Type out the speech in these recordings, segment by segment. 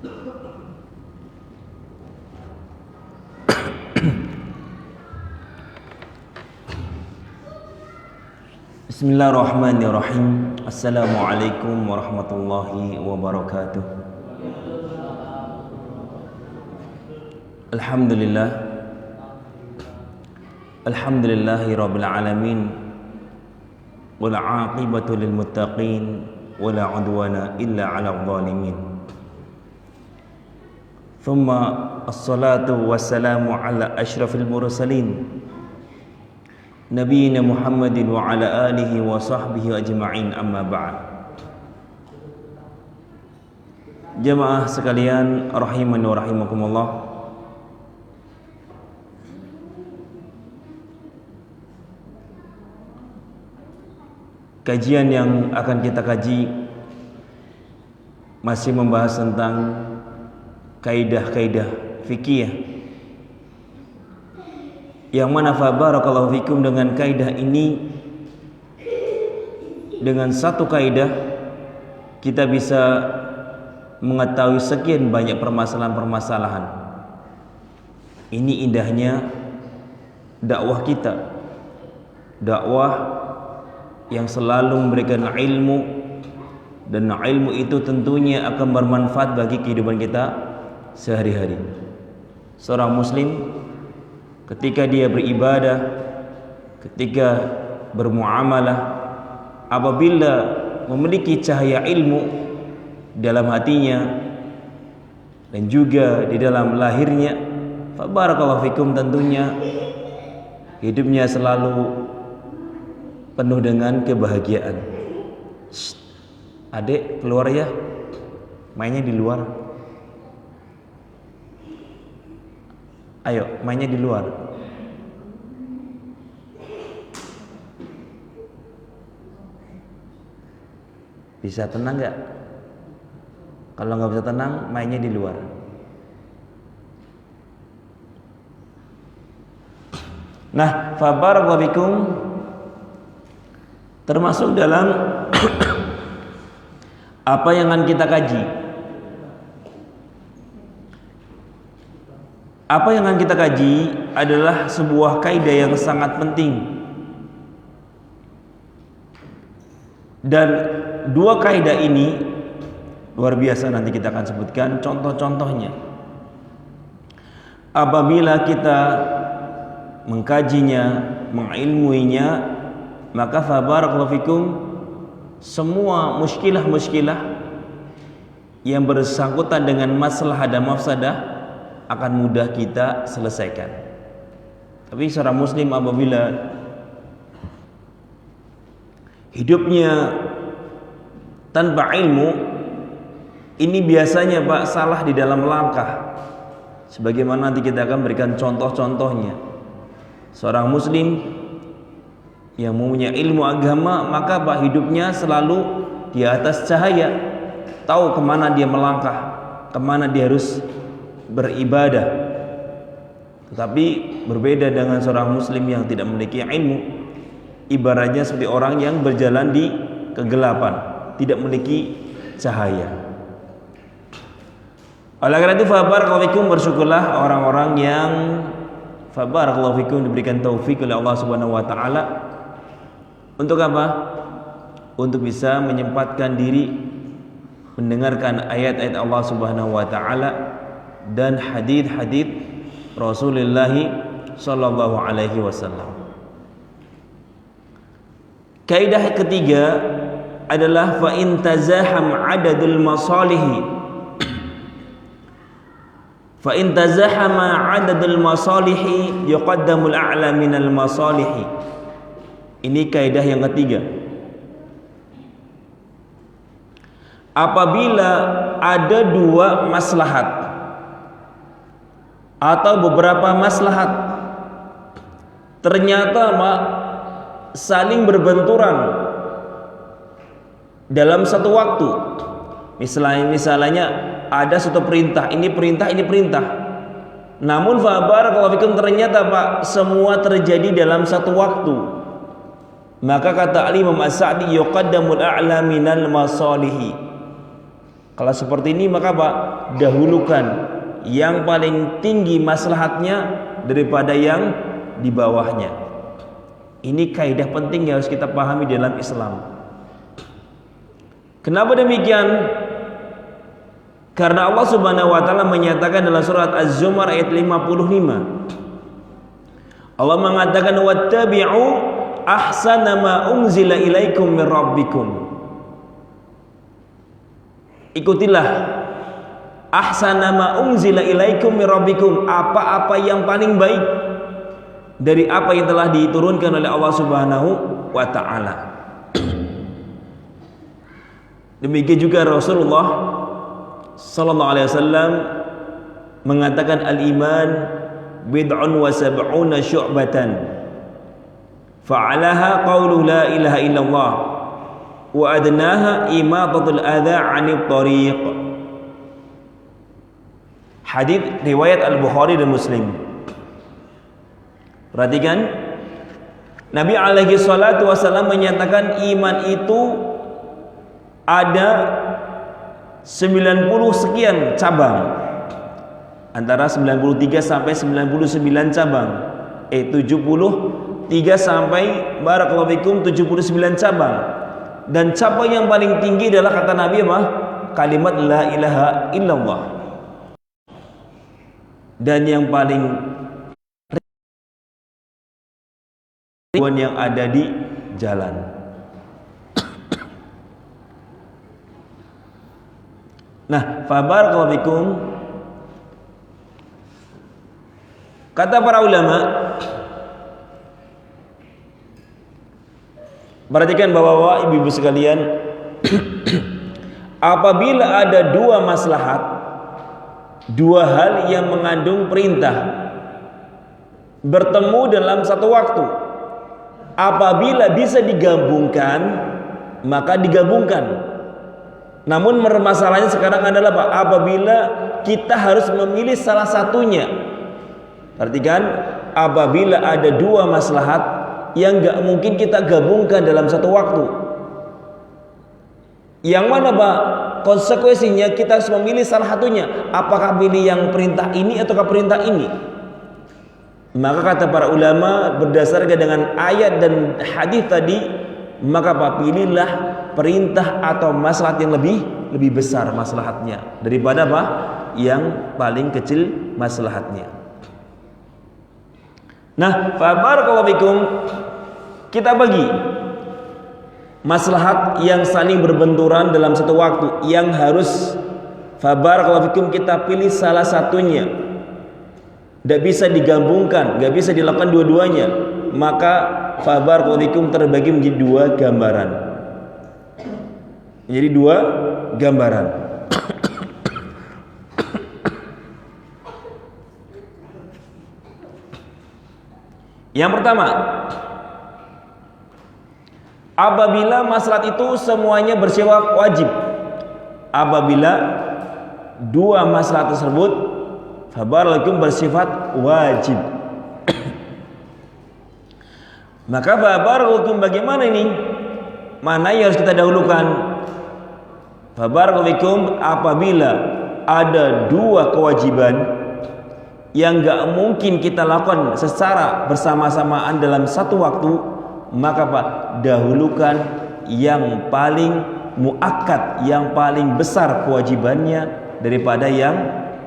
Bismillahirrahmanirrahim. Assalamualaikum warahmatullahi wabarakatuh. Alhamdulillahi rabbil alamin. Wal 'aqibatu lil muttaqin wala 'udwana illa 'alal zalimin. Thumma assalatu wassalamu ala asyrafil mursalin Nabiina Muhammadin wa ala alihi wa sahbihi ajma'in, amma ba'd. Jamaah sekalian rahimani wa rahimakumullah. Kajian yang akan kita kaji masih membahas tentang kaidah-kaidah fikih, yang mana fa barakallahu fikum, dengan kaidah ini, dengan satu kaidah kita bisa mengetahui sekian banyak permasalahan-permasalahan. Ini indahnya dakwah kita, dakwah yang selalu memberikan ilmu, dan ilmu itu tentunya akan bermanfaat bagi kehidupan kita sehari-hari. Seorang muslim ketika dia beribadah, ketika bermuamalah, apabila memiliki cahaya ilmu dalam hatinya dan juga di dalam lahirnya, fa barakallahu fikum, tentunya hidupnya selalu penuh dengan kebahagiaan. Adik, keluar ya, mainnya di luar. Ayo, mainnya di luar. Bisa tenang nggak? Kalau nggak bisa tenang, mainnya di luar. Nah, fa barakallahu fikum, termasuk dalam apa yang akan kita kaji. Apa yang akan kita kaji adalah sebuah kaidah yang sangat penting. Dan dua kaidah ini luar biasa, nanti kita akan sebutkan contoh-contohnya. Apabila kita mengkajinya, mengilmuinya, maka fa barakallahu fikum, semua muskilah-muskilah yang bersangkutan dengan masalah dan mafsadah akan mudah kita selesaikan. Tapi seorang muslim apabila hidupnya tanpa ilmu, ini biasanya Pak salah di dalam langkah. Sebagaimana nanti kita akan berikan contoh-contohnya. Seorang muslim yang mempunyai ilmu agama, maka Pak hidupnya selalu di atas cahaya, tahu kemana dia melangkah, kemana dia harus beribadah. Tetapi berbeda dengan seorang muslim yang tidak memiliki ilmu, ibaratnya seperti orang yang berjalan di kegelapan, tidak memiliki cahaya. Oleh karena itu, fa barakallahu fikum, bersyukurlah orang-orang yang fa barakallahu fikum diberikan taufik oleh Allah Subhanahu wa taala. Untuk apa? Untuk bisa menyempatkan diri mendengarkan ayat-ayat Allah Subhanahu wa taala dan hadis-hadis Rasulullah sallallahu alaihi wasallam. Kaidah ketiga adalah fa in tazaham adadul masalihi, fa in tazahama adadul masalihi yuqaddamul a'la minal masalihi. Ini kaidah yang ketiga. Apabila ada dua maslahat atau beberapa maslahat ternyata saling berbenturan dalam satu waktu. Misalnya ada satu perintah, ini perintah, ini perintah. Namun fa barakallahu fikum, ternyata Pak semua terjadi dalam satu waktu. Maka kata Imam As-Sa'di, yuqaddamul a'la minal masalihi. Kalau seperti ini maka Pak, dahulukan yang paling tinggi maslahatnya daripada yang di bawahnya. Ini kaidah penting yang harus kita pahami dalam Islam. Kenapa demikian? Karena Allah Subhanahu wa taala menyatakan dalam surat Az-Zumar ayat 55. Allah mengatakan wattabi'u ahsana ma unzila ilaikum mir rabbikum. Ikutilah ahsana ma unzila ilaikum mir rabbikum, apa-apa yang paling baik dari apa yang telah diturunkan oleh Allah Subhanahu wa taala. Demikian juga Rasulullah sallallahu alaihi wasallam mengatakan al-iman bid'un wa sab'una syu'batan fa'alaha qawlu la ilaha illallah wa adnaha imatatul adha 'anil tariq. Hadits riwayat Al-Bukhari dan Muslim. Perhatikan, Nabi alaihi salatu wasallam menyatakan iman itu ada 90 sekian cabang, antara 93 sampai 99 cabang, 73 sampai barakallahu fikum 79 cabang. Dan cabang yang paling tinggi adalah kata Nabi apa? Kalimat la ilaha illallah. Dan yang paling ringan yang ada di jalan. Nah, fabarakallahu fikum, kata para ulama, perhatikan bapak-bapak, ibu-ibu sekalian, apabila ada dua maslahat, dua hal yang mengandung perintah bertemu dalam satu waktu, apabila bisa digabungkan maka digabungkan. Namun permasalahannya sekarang adalah Pak, apabila kita harus memilih salah satunya. Perhatikan, apabila ada dua maslahat yang gak mungkin kita gabungkan dalam satu waktu, yang mana Pak konsekuensinya kita harus memilih salah satunya. Apakah pilih yang perintah ini ataukah perintah ini? Maka kata para ulama berdasarkan dengan ayat dan hadis tadi, maka Pak pilihlah perintah atau maslahat yang lebih besar maslahatnya daripada apa? Yang paling kecil maslahatnya. Nah, fa barakallahu fikum, kita bagi maslahat yang saling berbenturan dalam satu waktu yang harus fa barakallahu fikum kita pilih salah satunya. Tidak bisa digabungkan, tidak bisa dilakukan dua-duanya. Maka fa barakallahu fikum terbagi menjadi dua gambaran. Jadi dua gambaran. Yang pertama, apabila maslahat itu semuanya bersifat wajib, apabila dua maslahat tersebut fabarakallahu bersifat wajib, maka fabarakallahu bagaimana ini? Mana yang harus kita dahulukan? Fabarakallahu apabila ada dua kewajiban yang gak mungkin kita lakukan secara bersama-samaan dalam satu waktu, maka Pak dahulukan yang paling muakkad, yang paling besar kewajibannya daripada yang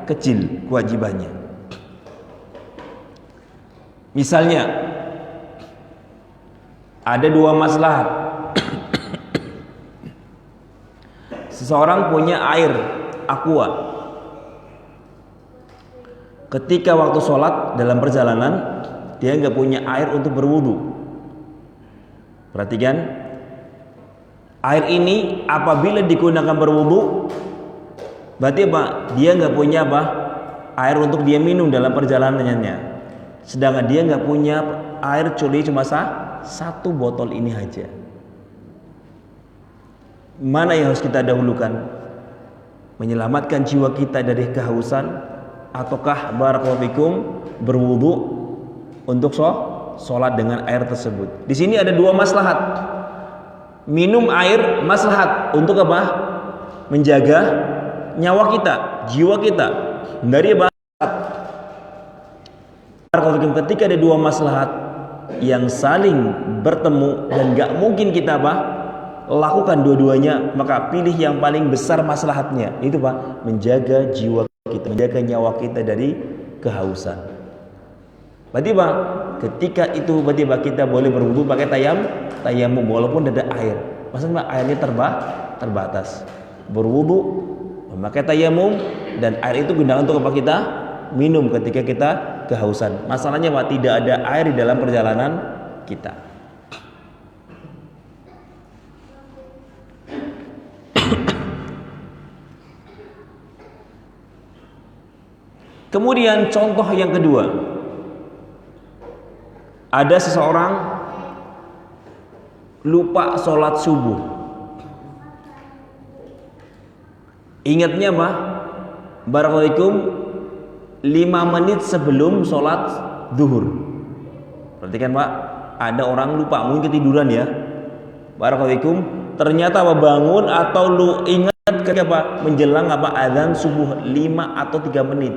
kecil kewajibannya. Misalnya ada dua maslahat. Seseorang punya air aqua. Ketika waktu sholat dalam perjalanan, dia nggak punya air untuk berwudu. Perhatikan, air ini apabila digunakan berwudu, berarti apa? Dia nggak punya apa? Air untuk dia minum dalam perjalanannya. Sedangkan dia nggak punya air kecuali cuma satu botol ini aja. Mana yang harus kita dahulukan? Menyelamatkan jiwa kita dari kehausan, ataukah barakallahu fikum berwudu untuk sholat dengan air tersebut? Di sini ada dua maslahat. Minum air maslahat untuk apa? menjaga nyawa kita, jiwa kita dari bahaya. Ketika ada dua maslahat yang saling bertemu dan gak mungkin kita lakukan dua-duanya, maka pilih yang paling besar maslahatnya. Itu menjaga jiwa kita, menjaga nyawa kita dari kehausan. Berarti ketika itu berarti kita boleh berwudu pakai tayamum walaupun ada air. Maksudnya airnya terbatas. Berwudu memakai tayamum dan air itu gunakan untuk apa? Kita minum ketika kita kehausan. Masalahnya tidak ada air di dalam perjalanan kita. Kemudian contoh yang kedua, ada seseorang lupa sholat subuh. Ingatnya Barakallahu 5 menit sebelum sholat zuhur. Perhatikan ada orang lupa, mungkin ketiduran ya. Barakallahu ternyata bangun atau lu ingat ketika menjelang azan subuh 5 atau 3 menit.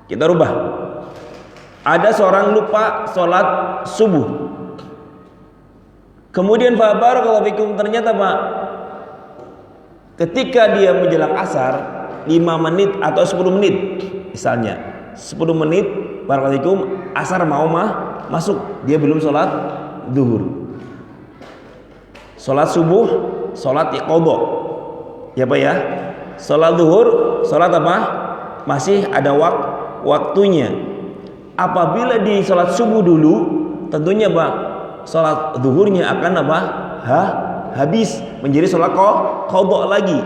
Kita rubah. Ada seorang lupa sholat subuh. Kemudian barakallahu fikum ternyata ketika dia menjelang asar 5 menit atau 10 menit misalnya 10 menit barakallahu fikum asar mau masuk, dia belum sholat zuhur. Sholat subuh, sholat qadha. Ya ya. Sholat zuhur, sholat masih ada waktunya. Apabila di sholat subuh dulu, tentunya sholat zuhurnya akan habis menjadi sholat qadha lagi.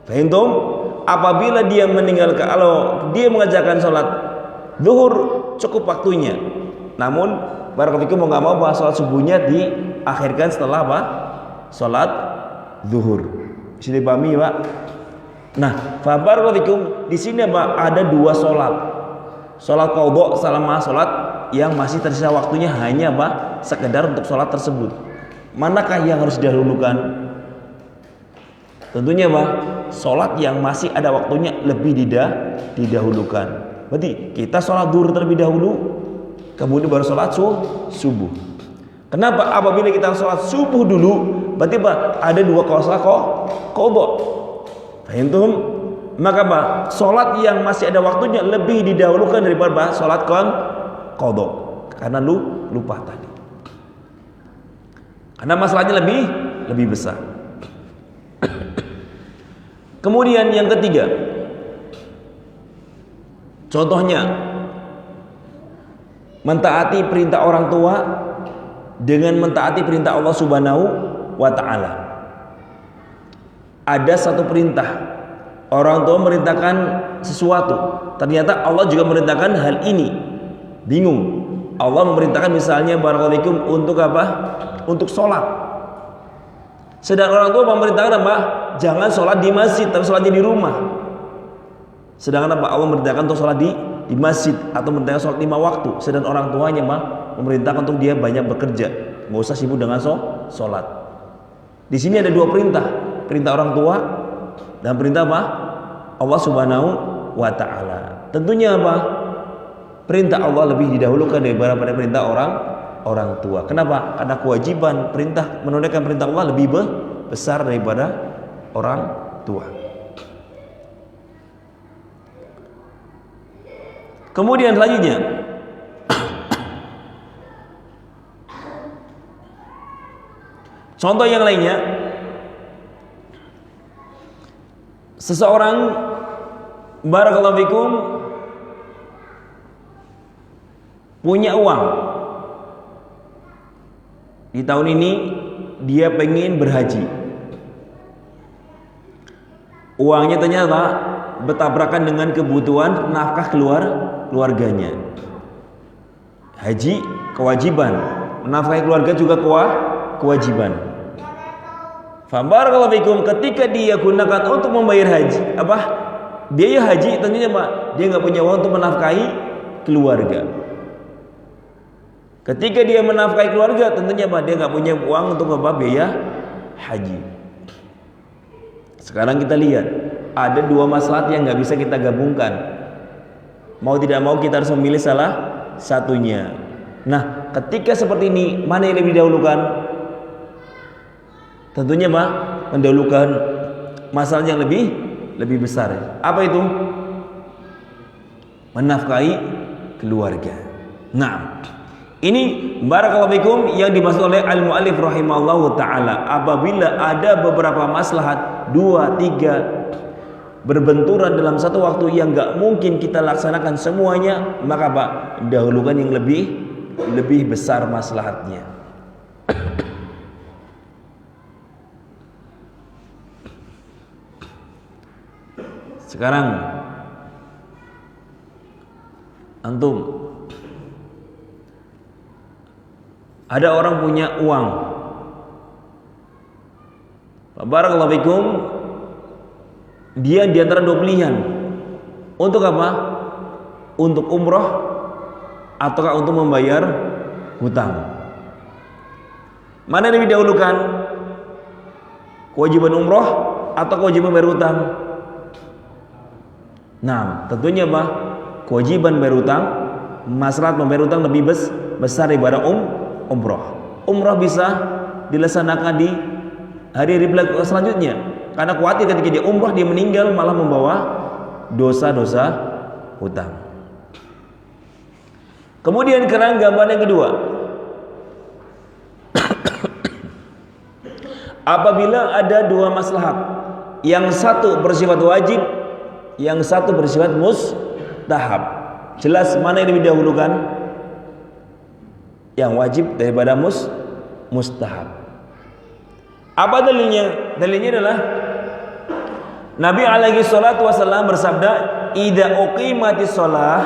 Faham? Apabila dia meninggalkan, kalau dia mengerjakan sholat zuhur cukup waktunya, namun barakallahu mau nggak mau sholat subuhnya diakhirkan setelah sholat zuhur. Bisa dipahami Nah, barakallahu di sini ada dua sholat. Sholat qadha sama sholat yang masih tersisa waktunya hanya sekedar untuk sholat tersebut. Manakah yang harus didahulukan? Tentunya sholat yang masih ada waktunya lebih didahulukan. Berarti kita sholat zuhur terlebih dahulu, kemudian baru sholat subuh. Kenapa? Apabila kita sholat subuh dulu, berarti ada dua sholat qadha. Paham? Maka sholat yang masih ada waktunya lebih didahulukan daripada sholat qadha karena lupa tadi. Karena masalahnya lebih besar. Kemudian yang ketiga, contohnya mentaati perintah orang tua dengan mentaati perintah Allah Subhanahu wa ta'ala. Ada satu perintah, orang tua merintahkan sesuatu, ternyata Allah juga merintahkan hal ini. Bingung. Allah memerintahkan misalnya barakallahu untuk Untuk sholat. Sedang orang tua memerintahkan jangan sholat di masjid, tapi sholatnya di rumah. Sedangkan Allah memerintahkan untuk sholat di masjid atau memerintahkan sholat 5 waktu. Sedang orang tuanya memerintahkan untuk dia banyak bekerja, nggak usah sibuk dengan sholat. Di sini ada dua perintah, perintah orang tua dan perintah Allah Subhanahu wa ta'ala. Tentunya perintah Allah lebih didahulukan daripada perintah orang tua. Kenapa? Karena kewajiban perintah menunaikan perintah Allah lebih besar daripada orang tua. Kemudian selanjutnya, contoh yang lainnya, seseorang barakallahu fikum punya uang. Di tahun ini dia pengen berhaji. Uangnya ternyata bertabrakan dengan kebutuhan nafkah keluarganya. Haji kewajiban. Menafkahi keluarga juga kewajiban. Fabarakallahu fikum, ketika dia gunakan untuk membayar haji, biaya haji, tentunya Pak, dia nggak punya uang untuk menafkahi keluarga. Ketika dia menafkahi keluarga, tentunya Pak, dia nggak punya uang untuk biaya haji. Sekarang kita lihat, ada dua maslahat yang nggak bisa kita gabungkan. Mau tidak mau kita harus memilih salah satunya. Nah, ketika seperti ini, mana yang lebih didahulukan? Tentunya Pak, mendahulukan masalah yang lebih besar. Apa itu? Menafkahi keluarga. Nah, ini barakallahu fikum yang dimaksud oleh al-muallif rahimallahu taala. Apabila ada beberapa maslahat 2, 3 berbenturan dalam satu waktu yang nggak mungkin kita laksanakan semuanya, maka Pak, dahulukan yang lebih besar maslahatnya. Sekarang antum, ada orang punya uang, barakallahu fikum, dia di antara dua pilihan. Untuk apa? Untuk umroh ataukah untuk membayar hutang? Mana yang lebih dahulukan? Kewajiban umroh atau kewajiban bayar hutang? Nah, tentunya Pak, kewajiban bayar hutang, maslahat membayar hutang lebih besar daripada umroh. Umroh bisa dilaksanakan di hari-hari selanjutnya, karena khawatir ketika dia umroh dia meninggal malah membawa dosa-dosa hutang. Kemudian gambaran yang kedua, apabila ada dua maslahat, yang satu bersifat wajib, yang satu bersifat mustahab, jelas mana yang lebih didahulukan? Yang wajib daripada mustahab. Apa dalilnya? Dalilnya adalah Nabi alaihi salatu wasallam bersabda, "Idza uqimatis shalah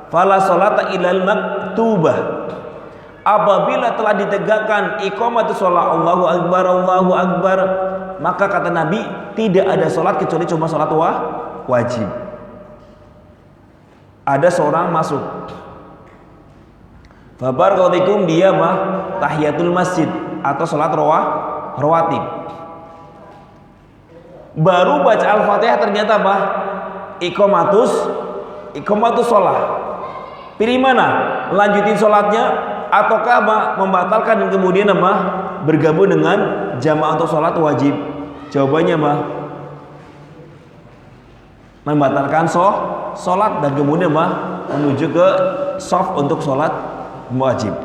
fala sholata illal maktubah." Apabila telah ditegakkan iqamatus shalah, Allahu akbar, maka kata Nabi, tidak ada salat kecuali cuma salat wajib. Ada seorang masuk, fabarakallahu fikum, dia tahiyatul masjid atau salat rawatib. Baru baca Al-Fatihah ternyata iqamatus shalah. Pilih mana? Lanjutin sholatnya ataukah membatalkan dan kemudian bergabung dengan jamaah untuk sholat wajib? Jawabannya membatalkan sholat dan kemudian menuju ke shaf untuk sholat wajib.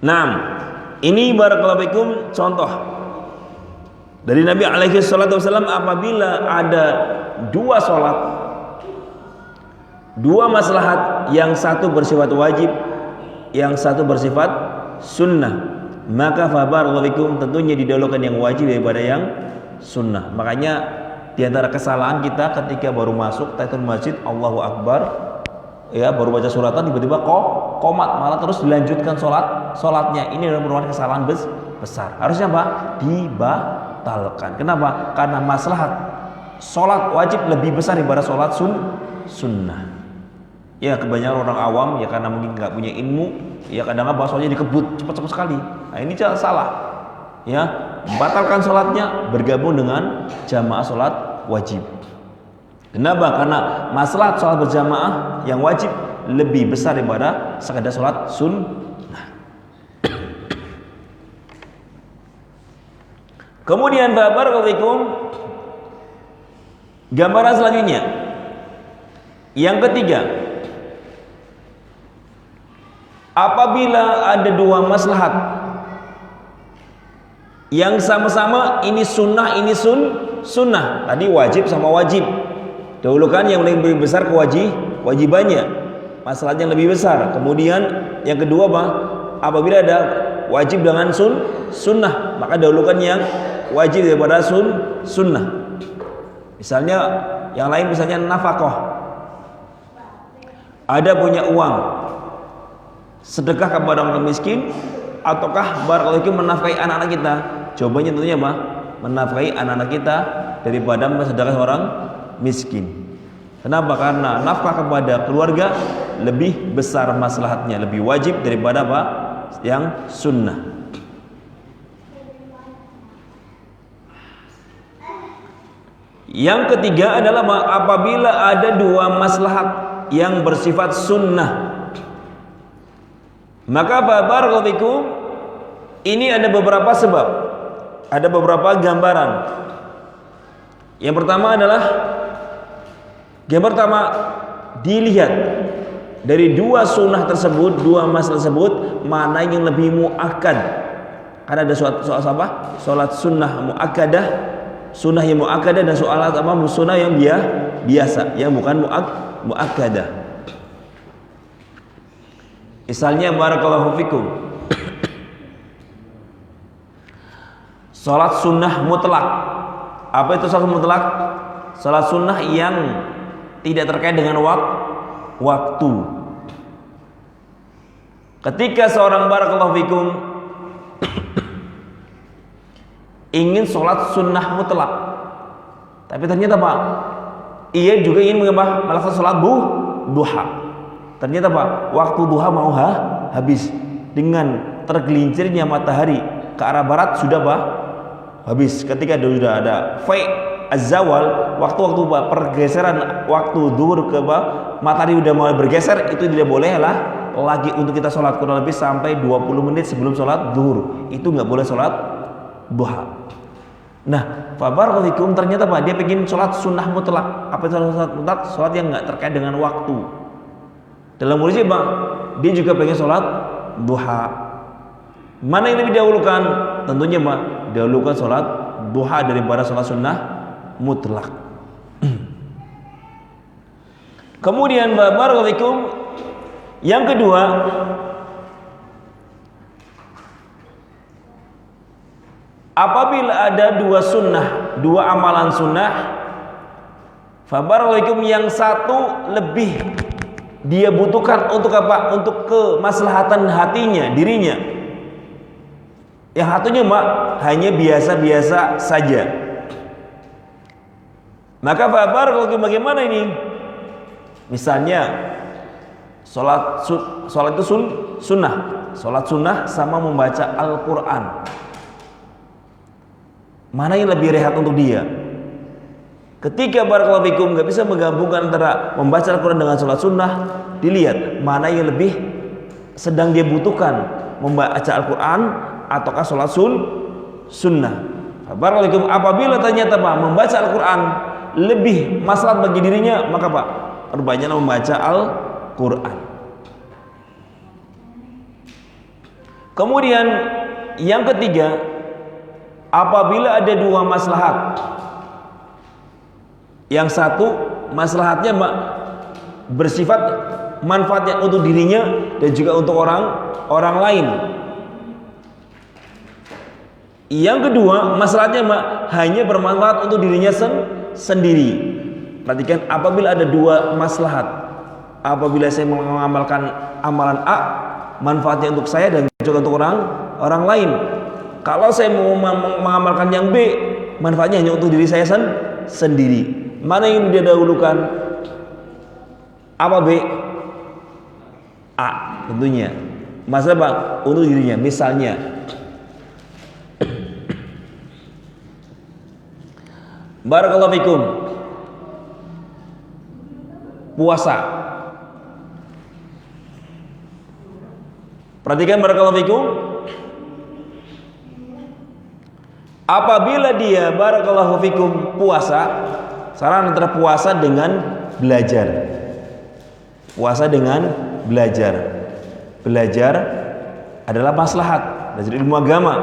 Nah, ini barakallahu fikum contoh dari Nabi alaihi salatu wasallam. Apabila ada dua sholat, dua maslahat, yang satu bersifat wajib, yang satu bersifat sunnah, maka barakallahu fikum tentunya didahulukan yang wajib daripada yang sunnah. Makanya di antara kesalahan kita ketika baru masuk tahiyatul masjid, Allahu akbar, ya baru baca suratan tiba-tiba qomat, malah terus dilanjutkan sholatnya. Ini adalah merupakan kesalahan besar. Harusnya dibatalkan. Kenapa? Karena maslahat sholat wajib lebih besar daripada sholat sunnah. Ya kebanyakan orang awam ya karena mungkin nggak punya ilmu, ya kadang-kadang sholatnya dikebut cepat-cepat sekali. Nah ini salah. Ya, batalkan sholatnya, bergabung dengan jamaah sholat wajib. Kenapa? Karena masalah sholat berjamaah yang wajib lebih besar daripada sekadar sholat sunnah. Kemudian barakallahu fikum, gambaran selanjutnya, yang ketiga, apabila ada dua maslahat yang sama-sama ini sunnah, ini sunnah, tadi wajib sama wajib, dahulukan yang lebih besar kewajibannya. masalahnya yang lebih besar. Kemudian yang kedua apa? Apabila ada wajib dengan sunnah, maka dahulukan yang wajib daripada sunnah. Misalnya yang lain, misalnya nafkah. Ada punya uang, sedekah kepada orang miskin, ataukah barakallahu fikum menafkahi anak-anak kita? Jawabannya tentunya apa? Menafkahi anak-anak kita daripada mensedekahkan orang miskin. Kenapa? Karena nafkah kepada keluarga lebih besar maslahatnya, lebih wajib daripada apa? Yang sunnah. Yang ketiga adalah apabila ada dua maslahat yang bersifat sunnah, maka barakallahu fikum, ini ada beberapa sebab, ada beberapa gambaran. Yang pertama adalah, yang pertama dilihat dari dua sunnah tersebut, dua masalah tersebut, mana yang lebih muakkad. Karena ada soal apa? Salat sunnah muakkadah, sunnah yang muakkadah, dan soalat apa? Sunnah yang biasa, yang bukan muakkadah. Misalnya barakallahu fikum, salat sunnah mutlak. Apa itu salat mutlak? Salat sunnah yang tidak terkait dengan waktu. Ketika seorang barakallahu fikum ingin sholat sunnah mutlak, tapi ternyata Pak, ia juga ingin melakukan sholat duha. Ternyata Pak, waktu duha mau habis. Dengan tergelincirnya matahari ke arah barat sudah Pak habis. Ketika sudah ada az-zawal, waktu Pak, pergeseran waktu zuhur ke matahari udah mau bergeser, itu tidak boleh lah lagi untuk kita sholat, kurang lebih sampai 20 menit sebelum sholat zuhur. Itu nggak boleh sholat duha. Nah, barakallahu fikum, ternyata Pak, dia pengen sholat sunnah mutlak. Apa itu sholat mutlak? Sholat yang nggak terkait dengan waktu. Dalam kondisi Pak, dia juga pengen sholat duha. Mana yang lebih dahulukan? Tentunya Pak, dahulukan sholat duha daripada sholat sunnah mutlak. Kemudian barakallahu fikum, yang kedua, apabila ada dua sunnah, dua amalan sunnah, barakallahu fikum, yang satu lebih dia butuhkan untuk apa? Untuk kemaslahatan hatinya, dirinya. Yang satunya hanya biasa-biasa saja. Maka barakallahu fikum, bagaimana ini? Misalnya sholat itu sunnah. Sholat sunnah sama membaca Al-Quran. Mana yang lebih rehat untuk dia? Ketika barakallahu fikum nggak bisa menggabungkan antara membaca Al-Quran dengan sholat sunnah, dilihat mana yang lebih sedang dia butuhkan, membaca Al-Quran ataukah sholat sunnah. Barakallahu fikum, apabila ternyata Pak, membaca Al-Quran lebih maslahat bagi dirinya, maka Pak, perbanyaklah membaca Al-Quran. Kemudian yang ketiga, apabila ada dua maslahat, yang satu maslahatnya bersifat manfaatnya untuk dirinya dan juga untuk orang lain. Yang kedua, maslahatnya hanya bermanfaat untuk dirinya sendiri. Perhatikan, apabila ada dua maslahat, apabila saya mengamalkan amalan A, manfaatnya untuk saya dan juga untuk orang lain. Kalau saya mau mengamalkan yang B, manfaatnya hanya untuk diri saya sendiri. Mana yang dia dahulukan? Apa B? A, tentunya. Masalah Pak, untuk dirinya. Misalnya, barakallahu fikum, puasa. Perhatikan barakallahu fikum, apabila dia barakallahu fikum puasa, saran antara puasa dengan belajar. Puasa dengan belajar. Belajar adalah maslahat, belajar ilmu agama.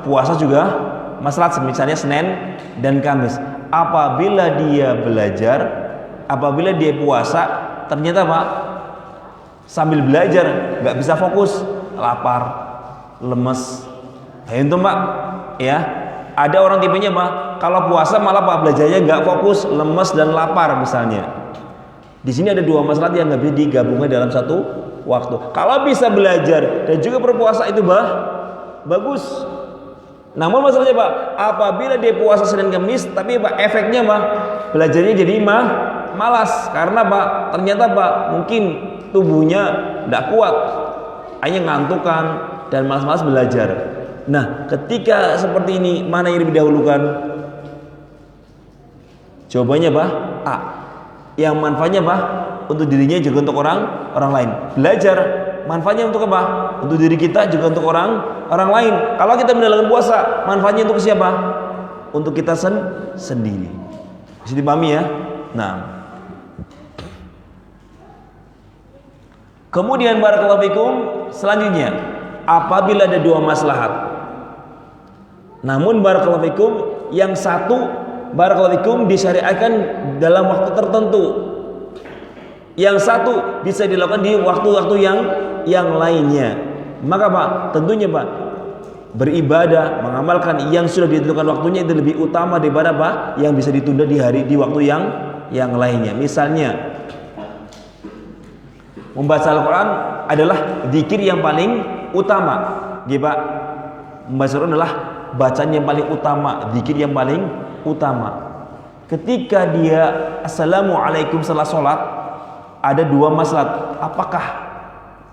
Puasa juga maslahat, misalnya Senin dan Kamis. Apabila dia belajar, apabila dia puasa, ternyata Pak, sambil belajar nggak bisa fokus, lapar, lemes. Itu Pak, ya. Ada orang tipenya Pak, kalau puasa malah Pak belajarnya nggak fokus, lemes dan lapar misalnya. Di sini ada dua masalah yang nggak bisa digabungkan dalam satu waktu. Kalau bisa belajar dan juga berpuasa itu bagus. Namun masalahnya Pak, apabila dia puasa Senin Kamis, tapi Pak efeknya Pak belajarnya jadi malas karena Pak ternyata Pak mungkin tubuhnya tidak kuat, hanya ngantukan dan malas-malas belajar. Nah, ketika seperti ini mana yang lebih didahulukan? Jawabannya Pak A. Yang manfaatnya Pak untuk dirinya juga untuk orang lain. Belajar manfaatnya untuk apa? Untuk diri kita juga untuk orang lain. Kalau kita menjalankan puasa, manfaatnya untuk siapa? Untuk kita sendiri. Bisa dipahami ya? Nah, kemudian barakallahu fikum, selanjutnya apabila ada dua maslahat, namun barakallahu fikum yang satu barakallahu fikum disyariatkan dalam waktu tertentu, yang satu bisa dilakukan di waktu-waktu yang lainnya, maka Pak tentunya Pak beribadah mengamalkan yang sudah ditentukan waktunya itu lebih utama daripada Pak yang bisa ditunda di waktu yang lainnya. Misalnya membaca Al-Quran adalah zikir yang paling utama, ya Pak. Membaca Al-Quran adalah bacaan yang paling utama, zikir yang paling utama. Ketika dia assalamualaikum setelah sholat, ada dua maslahat. Apakah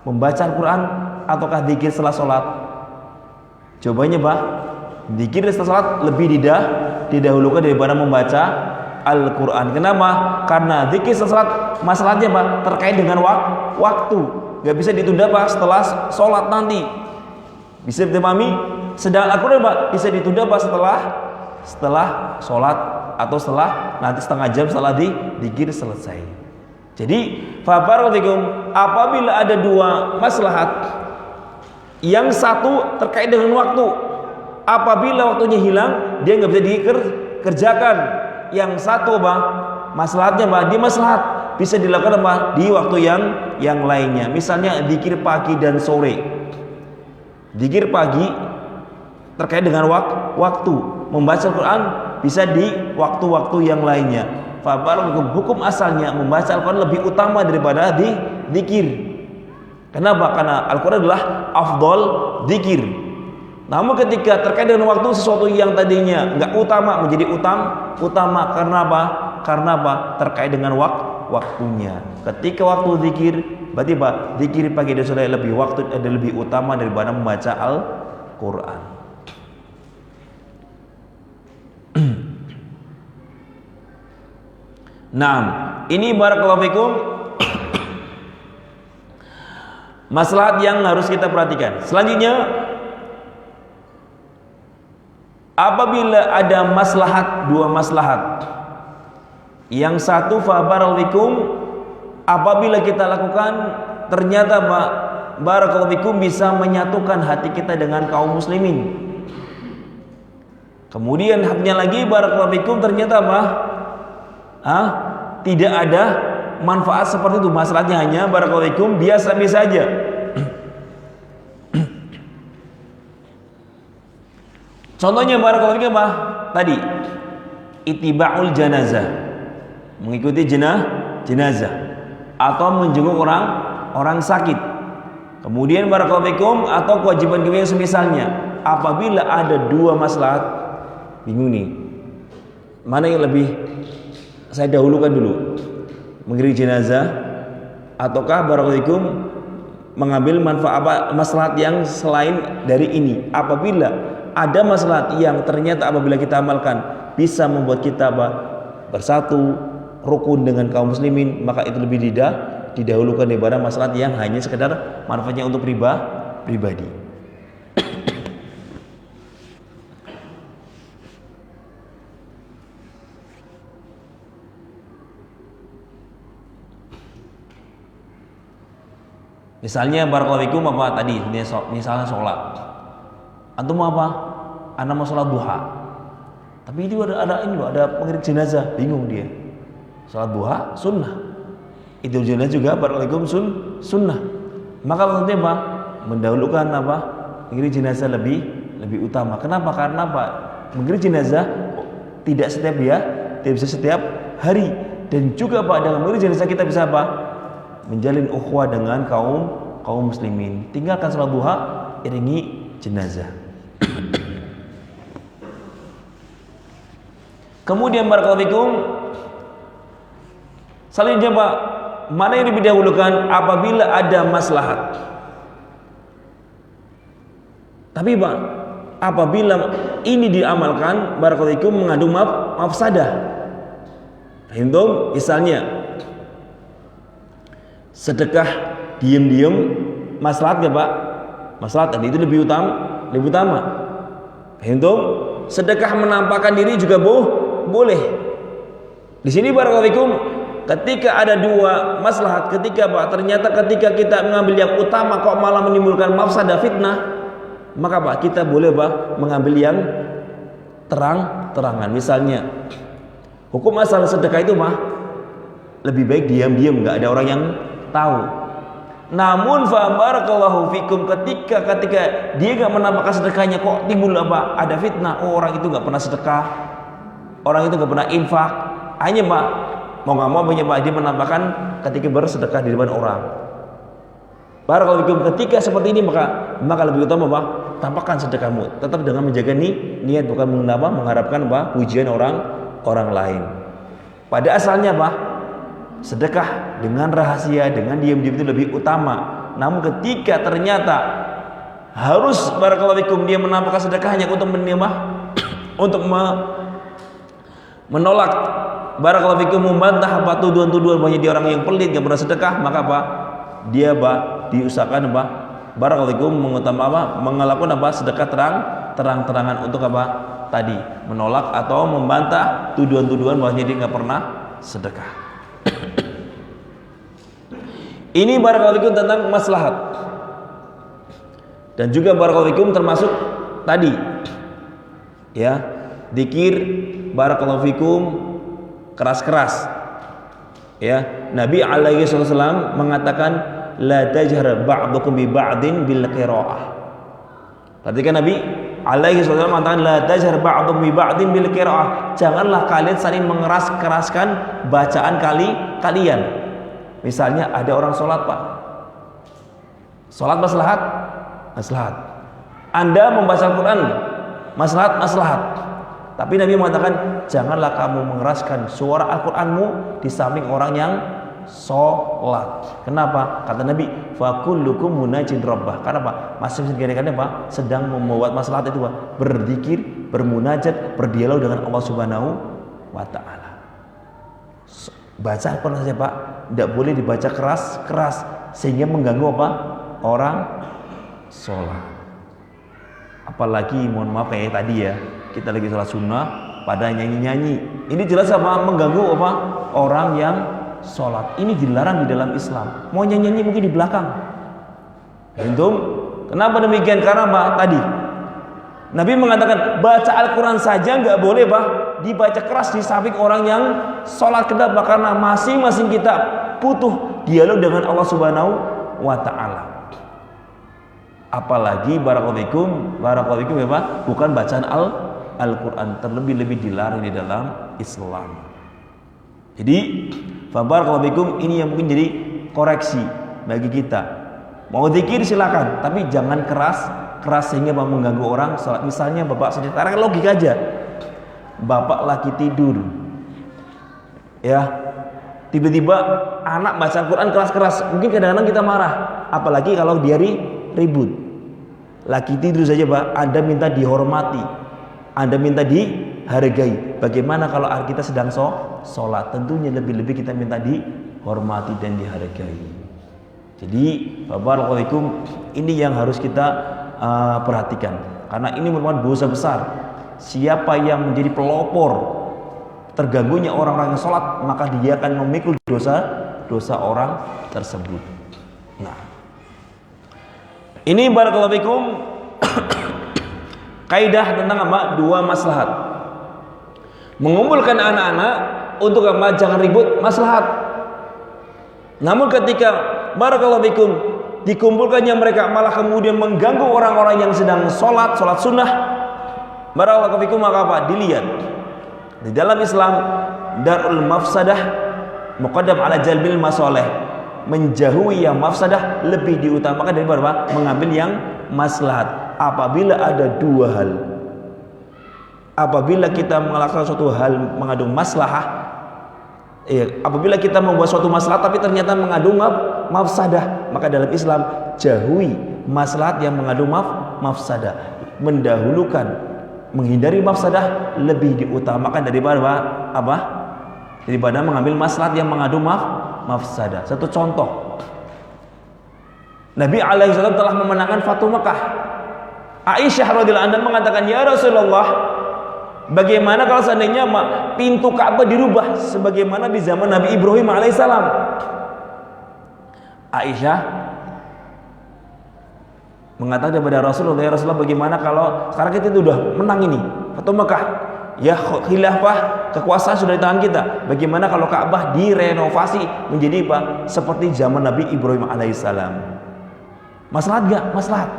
membaca Al-Quran ataukah zikir setelah sholat? Jawabannya Pak, zikir setelah sholat lebih didahulukan daripada membaca Al-Quran. Kenapa? Karena zikir setelah sholat masalahnya Pak terkait dengan waktu, nggak bisa ditunda Pak setelah sholat nanti. Bisa dipahami? Sedang Al-Quran Pak bisa ditunda Pak setelah sholat atau setelah nanti setengah jam setelah zikir selesai. Jadi fabarakallahu apabila ada dua maslahat, yang satu terkait dengan waktu, apabila waktunya hilang dia nggak bisa dikerjakan. Yang satu Pak maslahatnya Pak di maslahat bisa dilakukan Pak di waktu yang lainnya. Misalnya zikir pagi dan sore. Zikir pagi terkait dengan waktu, membaca Al-Quran bisa di waktu-waktu yang lainnya. Hukum asalnya membaca Al-Quran lebih utama daripada zikir. Kenapa? Karena Al-Quran adalah afdol zikir. Namun ketika terkait dengan waktu, sesuatu yang tadinya nggak utama menjadi utama. Karena apa? Karena apa? Terkait dengan waktunya. Ketika waktu zikir, berarti Pak zikir pagi dan sore lebih utama daripada membaca Al-Quran. Nah, ini barakallahu fikum maslahat yang harus kita perhatikan. Selanjutnya, apabila ada dua maslahat, yang satu barakallahu fikum apabila kita lakukan ternyata Pak barakallahu fikum bisa menyatukan hati kita dengan kaum muslimin. Kemudian haknya lagi barakallahu fikum ternyata Pak tidak ada manfaat seperti itu, masalahnya hanya barakallahu fikum biasa-biasa aja. Contohnya barakallahu fikum tadi itiba'ul janazah, mengikuti jenazah atau menjenguk orang sakit. Kemudian barakallahu fikum atau kewajiban yang semisalnya. Apabila ada dua maslahat, bingung nih, mana yang lebih saya dahulukan dulu, mengiring jenazah ataukah barakallahu fikum mengambil manfaat maslahat yang selain dari ini? Apabila ada maslahat yang ternyata apabila kita amalkan bisa membuat kita bersatu rukun dengan kaum muslimin, maka itu lebih didahulukan daripada maslahat yang hanya sekedar manfaatnya untuk pribadi. Misalnya barakallahu fikum tadi misalnya sholat, antum apa? Anda mau sholat duha, tapi itu ada pengiring jenazah, bingung dia. Sholat duha sunnah, idul jenazah juga barakallahu fikum sunnah. Maka maksudnya apa? Mendahulukan apa? Mengiring jenazah lebih utama. Kenapa? Karena apa? Mengiring jenazah tidak bisa setiap hari, dan juga Pak, dalam mengiring jenazah kita bisa apa? Menjalin ukhuwah dengan kaum muslimin. Tinggalkan salat duha, iringi jenazah. Kemudian barakallahu fikum, selanjutnya Pak, mana yang lebih didahulukan apabila ada maslahat? Tapi Pak, apabila ini diamalkan barakallahu fikum mengandung mafsadah. Hintung misalnya sedekah diam-diam, maslahat ya Pak? Maslahat tadi itu lebih utama. Hintung sedekah menampakkan diri juga boleh. Di sini barakallahu fikum, ketika ada dua maslahat, ketika Pak ternyata ketika kita mengambil yang utama kok malah menimbulkan mafsadah fitnah, maka Pak kita boleh Pak mengambil yang terang-terangan. Misalnya hukum asal sedekah itu mah lebih baik diam-diam, nggak ada orang yang tahu. Namun fa barakallahu fikum, ketika dia nggak menampakkan sedekahnya kok timbul apa? Ada fitnah. Oh, orang itu nggak pernah sedekah, orang itu nggak pernah infak. Hanya Pak mau nggak mau Pak dia menampakkan ketika bersedekah di depan orang. Barakallahu fikum, ketika seperti ini maka lebih utama Pak tampakkan sedekahmu, tetap dengan menjaga niat, bukan mengharapkan Pak pujian orang lain. Pada asalnya Pak, sedekah dengan rahasia, dengan diam-diam itu lebih utama. Namun ketika ternyata harus barakallahu fikum dia menampakkan sedekahnya untuk menolak barakallahu fikum, membantah apa tuduhan-tuduhan bahwa dia orang yang pelit, gak pernah sedekah, maka Pak dia Pak diusahakan Pak barakallahu fikum melakukan apa? Sedekah terang-terangan untuk apa? Tadi menolak atau membantah tuduhan-tuduhan bahwa dia nggak pernah sedekah. Ini barakallahu fikum tentang maslahat. Dan juga barakallahu fikum termasuk tadi ya, zikir barakallahu fikum keras-keras. Ya, Nabi alaihi wasallam mengatakan la tajhar ba'dukum bi ba'din bil qiraah. Ketika Nabi alaihi wasallam mengatakan la tajhar ba'dukum bi ba'din bil qiraah, janganlah kalian saling mengeras-keraskan bacaan kalian. Misalnya ada orang sholat Pak, sholat maslahat. Anda membaca Al-Quran maslahat. Tapi Nabi mengatakan janganlah kamu mengeraskan suara Al-Quranmu di samping orang yang sholat. Kenapa? Kata Nabi, fakullukum munajin rabbah. Karena Pak, masing-masing Pak sedang membuat maslahat itu Pak, berzikir, bermunajat, berdialog dengan Allah Subhanahu wa Ta'ala. Baca Al-Quran saja Pak, tidak boleh dibaca keras sehingga mengganggu apa? Orang sholat. Apalagi mohon maaf kayak tadi ya, kita lagi sholat sunnah pada nyanyi-nyanyi. Ini jelas apa? Mengganggu apa? Orang yang sholat. Ini dilarang di dalam Islam. Mau nyanyi-nyanyi mungkin di belakang. Untung. Kenapa demikian? Karena apa? Tadi Nabi mengatakan baca Al-Quran saja nggak boleh Pak dibaca keras di samping orang yang sholat. Kenapa? Karena masing-masing kita butuh dialog dengan Allah Subhanahu wa Ta'ala. Apalagi barakallahu fikum ya Pak, bukan bacaan Al-Quran, terlebih-lebih dilarang di dalam Islam. Jadi barakallahu fikum, ini yang mungkin jadi koreksi bagi kita. Mau zikir silakan, tapi jangan keras sehingga mengganggu orang sholat. Misalnya Bapak sedih, tarik logika aja, Bapak lagi tidur ya, tiba-tiba anak baca Al-Quran keras-keras, mungkin kadang-kadang kita marah. Apalagi kalau dia ribut. Lagi tidur saja Pak, Anda minta dihormati, Anda minta dihargai. Bagaimana kalau kita sedang sholat? Tentunya lebih-lebih kita minta dihormati dan dihargai. Jadi barakallahu fikum, ini yang harus kita perhatikan, karena ini merupakan dosa besar. Siapa yang menjadi pelopor terganggunya orang-orang yang sholat, maka dia akan memikul dosa orang tersebut. Nah, ini barakallahu fikum kaidah tentang apa? Dua maslahat. Mengumpulkan anak-anak untuk apa? Jangan ribut, maslahat. Namun ketika barakallahu fikum, dikumpulkannya mereka malah kemudian mengganggu orang-orang yang sedang sholat sunnah, barakallahu fikum, maka apa? Dilihat di dalam Islam darul mafsadah muqaddam ala jalbil masoleh, menjauhi yang mafsadah lebih diutamakan daripada apa? Mengambil yang maslahat. Apabila ada dua hal, apabila kita melakukan suatu hal mengandung maslahah, apabila kita membuat suatu maslahat tapi ternyata mengandung mafsadah, maka dalam Islam jauhi maslahat yang mengandung mafsadah, mendahulukan menghindari mafsadah lebih diutamakan daripada apa? Daripada mengambil maslahat yang mengandung mafsadah. Satu contoh, Nabi alaihissalam telah memenangkan Fatu Mekah. Aisyah radhiyallahu anha mengatakan, ya Rasulullah, bagaimana kalau seandainya pintu Ka'bah dirubah sebagaimana di zaman Nabi Ibrahim alaihissalam? Aisyah mengatakan kepada Rasulullah, ya Rasulullah, bagaimana kalau sekarang kita itu udah menang ini Fatu Mekah, ya khilafah, kekuasaan sudah di tangan kita, bagaimana kalau Ka'bah direnovasi menjadi apa? Seperti zaman Nabi Ibrahim alaihissalam. Maslahat gak? Maslahat.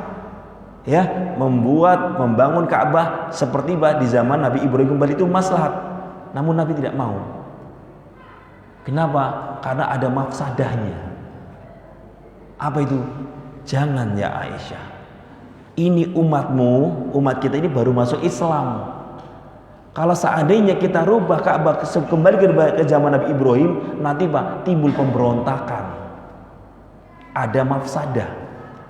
Ya, membangun Ka'bah seperti di zaman Nabi Ibrahim kembali itu maslahat. Namun Nabi tidak mau. Kenapa? Karena ada mafsadahnya. Apa itu? Jangan ya Aisyah. Ini umatmu, umat kita ini baru masuk Islam. Kalau seandainya kita rubah Ka'bah kembali ke zaman Nabi Ibrahim, nanti timbul pemberontakan. Ada mafsadah.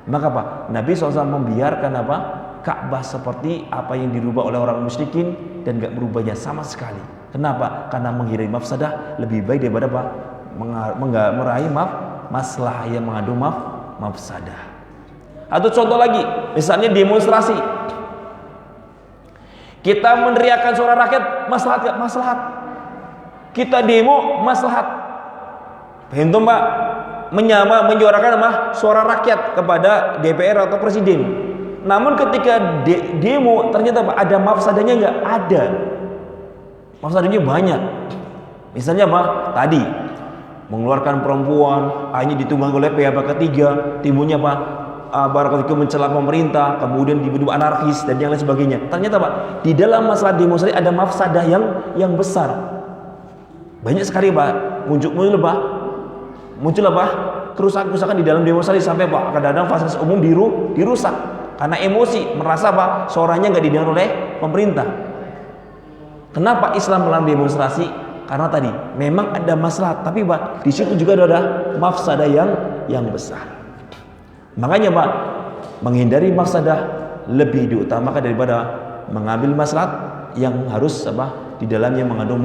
Maka Nabi SAW membiarkan Ka'bah seperti apa yang dirubah oleh orang musyrikin dan gak berubahnya sama sekali. Kenapa? Karena menghindari mafsadah lebih baik daripada meraih masalah yang mengandung mafsadah. Atau contoh lagi, misalnya demonstrasi. Kita meneriakkan suara rakyat, maslahat gak? Maslahat. Kita demo, maslahat. Paham Pak? Menyuarakan suara rakyat kepada DPR atau presiden. Namun ketika demo ternyata ada mafsadahnya nggak? Ada. Mafsadahnya banyak. Misalnya tadi mengeluarkan perempuan, akhirnya ditunggang oleh pihak ketiga, timbulnya barakallahu mencela pemerintah, kemudian dibunuh anarkis dan yang lain sebagainya. Ternyata di dalam masalah demonstrasi ada mafsadah yang besar. Banyak sekali muncul kerusakan di dalam demonstrasi sampai kadang-kadang fasilitas umum dirusak karena emosi, merasa suaranya nggak didengar oleh pemerintah. Kenapa Islam melarang demonstrasi? Karena tadi memang ada masalah, tapi di situ juga ada mafsadah yang besar. Makanya menghindari mafsadah lebih diutamakan daripada mengambil maslahat yang harus di dalamnya mengandung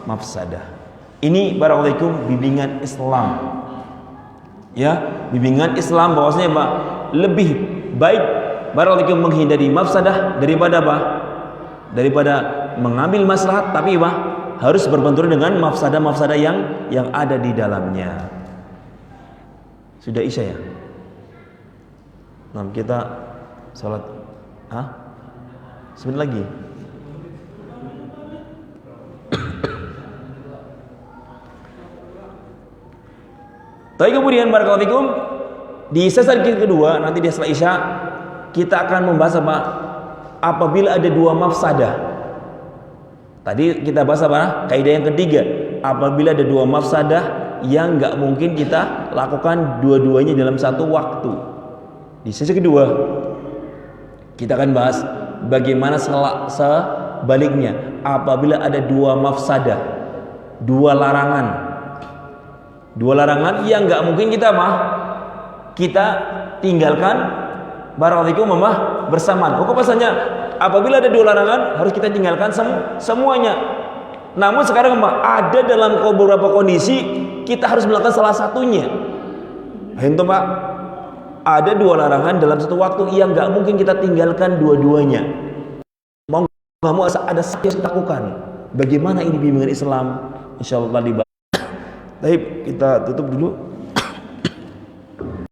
mafsadah. Ini barakallahu bimbingan Islam. Ya, bimbingan Islam bahwasanya lebih baik barakallahu menghindari mafsadah daripada daripada mengambil maslahat, tapi harus berbenturan dengan mafsadah-mafsadah yang ada di dalamnya. Sudah Isya ya? Nah, kita salat sebentar lagi. Tapi kemudian barakallahu fikum di sesi kedua nanti di setelah Isya kita akan membahas apabila ada dua mafsadah. Tadi kita bahas kaidah yang ketiga, apabila ada dua mafsadah yang nggak mungkin kita lakukan dua-duanya dalam satu waktu. Di sesi kedua kita akan bahas bagaimana sebaliknya apabila ada dua mafsadah, dua larangan yang nggak mungkin kita tinggalkan barakallahu bersamaan. Pokok pasalnya apabila ada dua larangan harus kita tinggalkan semuanya. Namun sekarang ada dalam beberapa kondisi kita harus melakukan salah satunya. Hentum Pak, ada dua larangan dalam satu waktu yang nggak mungkin kita tinggalkan dua-duanya. Mau nggak mau ada yang kita lakukan. Bagaimana ini bimbingan Islam? Insyaallah dibahas. Baik, kita tutup dulu.